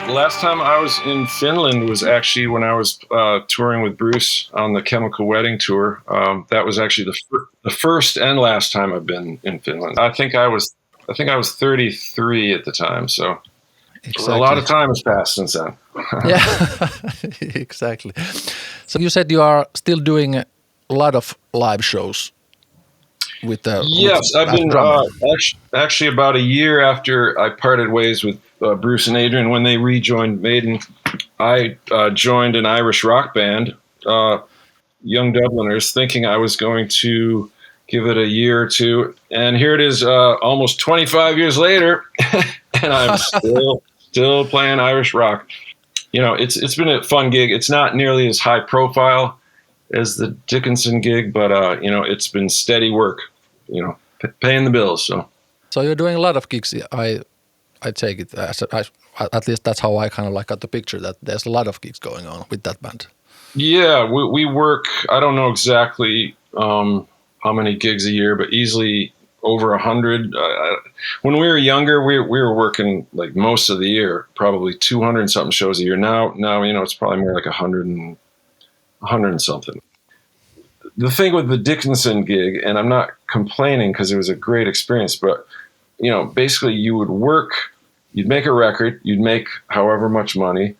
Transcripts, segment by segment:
Last time I was in Finland was actually when I was touring with Bruce on the Chemical Wedding tour. That was actually the first and last time I've been in Finland. I think I was 33 at the time, so a lot Exactly. of time has passed since then. Yeah, exactly. So you said you are still doing a lot of live shows with Yes, I've as been drummer. actually about a year after I parted ways with Bruce and Adrian when they rejoined Maiden. I joined an Irish rock band, young Dubliners, thinking I was going to give it a year or two, and here it is, almost 25 years later, and I'm still playing Irish rock. It's been a fun gig. It's not nearly as high profile as the Dickinson gig, but it's been steady work. Paying the bills. So So you're doing a lot of gigs. I take it at least that's how I kind of like got the picture that there's a lot of gigs going on with that band. yeah, we work. I don't know exactly how many gigs a year, but easily over 100. When we were younger, we were working like most of the year, probably 200 and something shows a year. Now it's probably more like 100 and something. The thing with the Dickinson gig, and I'm not complaining because it was a great experience, but basically you would work, you'd make a record, you'd make however much money,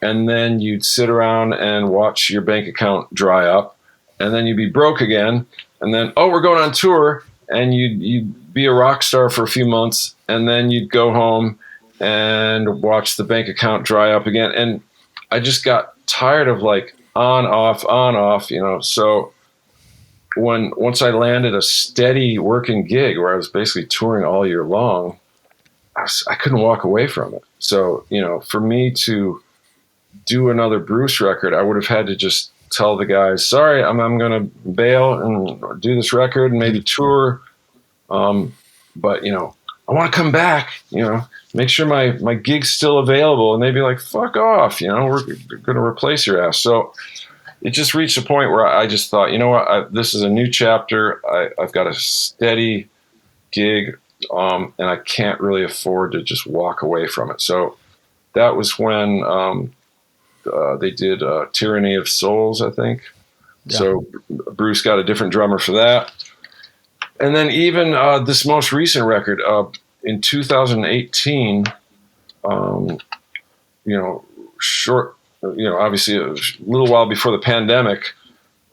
and then you'd sit around and watch your bank account dry up, and then you'd be broke again, and then we're going on tour, and you'd be a rock star for a few months, and then you'd go home and watch the bank account dry up again, and I just got tired of like on off, so once I landed a steady working gig where I was basically touring all year long, I couldn't walk away from it. So, for me to do another Bruce record, I would have had to just tell the guys, sorry, I'm going to bail and do this record and maybe tour. But, I want to come back, make sure my gig's still available. And they'd be like, fuck off, we're going to replace your ass. So it just reached a point where I just thought, you know what, this is a new chapter. I've got a steady gig, and I can't really afford to just walk away from it. So that was when they did Tyranny of Souls, I think. Yeah. So Bruce got a different drummer for that. And then even this most recent record, in 2018, obviously a little while before the pandemic,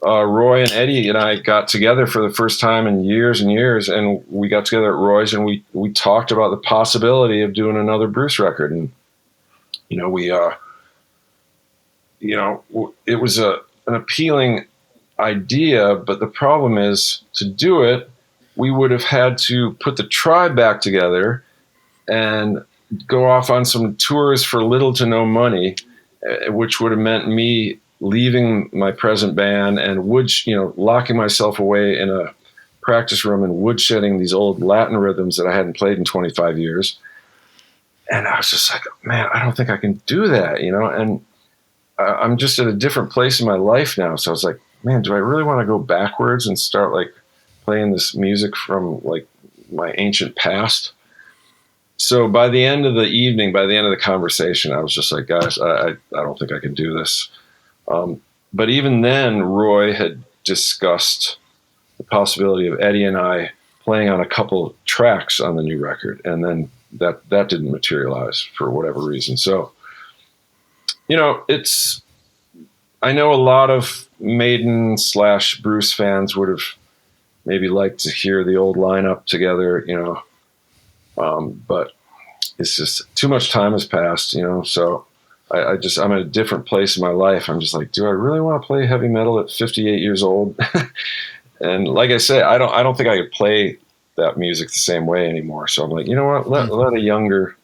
Roy and Eddie and I got together for the first time in years and years, and we got together at Roy's and we talked about the possibility of doing another Bruce record. And it was an appealing idea, but the problem is to do it, we would have had to put the tribe back together and go off on some tours for little to no money, which would have meant me leaving my present band and locking myself away in a practice room and woodshedding these old Latin rhythms that I hadn't played in 25 years. And I was just like, man, I don't think I can do that, and I'm just at a different place in my life now. So I was like, man, do I really want to go backwards and start like playing this music from like my ancient past? So by the end of the evening, by the end of the conversation, I was just like, guys, I don't think I can do this. But even then, Roy had discussed the possibility of Eddie and I playing on a couple tracks on the new record. And then that didn't materialize for whatever reason. So, I know a lot of Maiden / Bruce fans would have maybe liked to hear the old lineup together, but it's just too much time has passed, so I'm at a different place in my life. I'm just like, do I really want to play heavy metal at 58 years old? And like I say, I don't think I could play that music the same way anymore. So I'm like, you know what, let a younger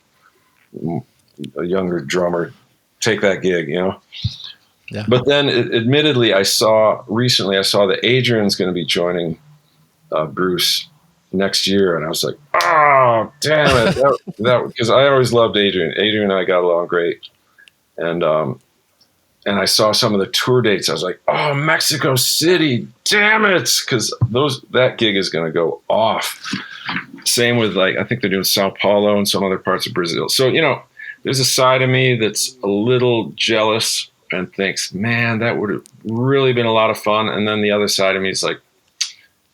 drummer take that gig, Yeah. But then admittedly, I saw that Adrian's going to be joining Bruce next year, and I was like, oh, damn it. That because I always loved Adrian. Adrian and I got along great. And I saw some of the tour dates. I was like, oh, Mexico City, damn it. Because that gig is going to go off. Same with I think they're doing Sao Paulo and some other parts of Brazil. So, there's a side of me that's a little jealous and thinks, man, that would have really been a lot of fun. And then the other side of me is like,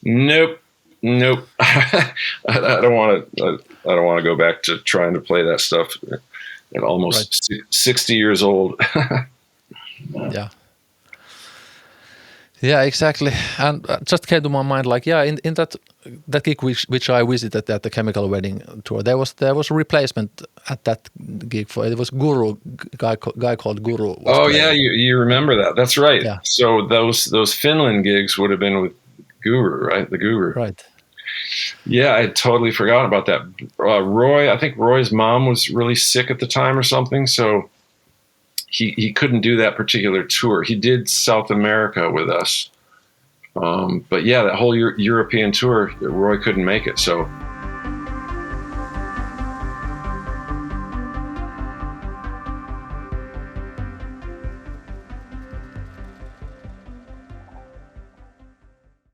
nope. I don't want to. I don't want to go back to trying to play that stuff at almost 60 years old. Yeah, exactly. And just came to my mind, like, in that gig which I visited at the Chemical Wedding tour, there was a replacement at that gig for it. Was Guru, guy called Guru. Was Oh playing. yeah, you remember that? That's right. Yeah. So those Finland gigs would have been with Guru, right? The Guru. Right. Yeah, I totally forgot about that. Roy, I think Roy's mom was really sick at the time or something, so he couldn't do that particular tour. He did South America with us, but yeah, that whole European tour, Roy couldn't make it. So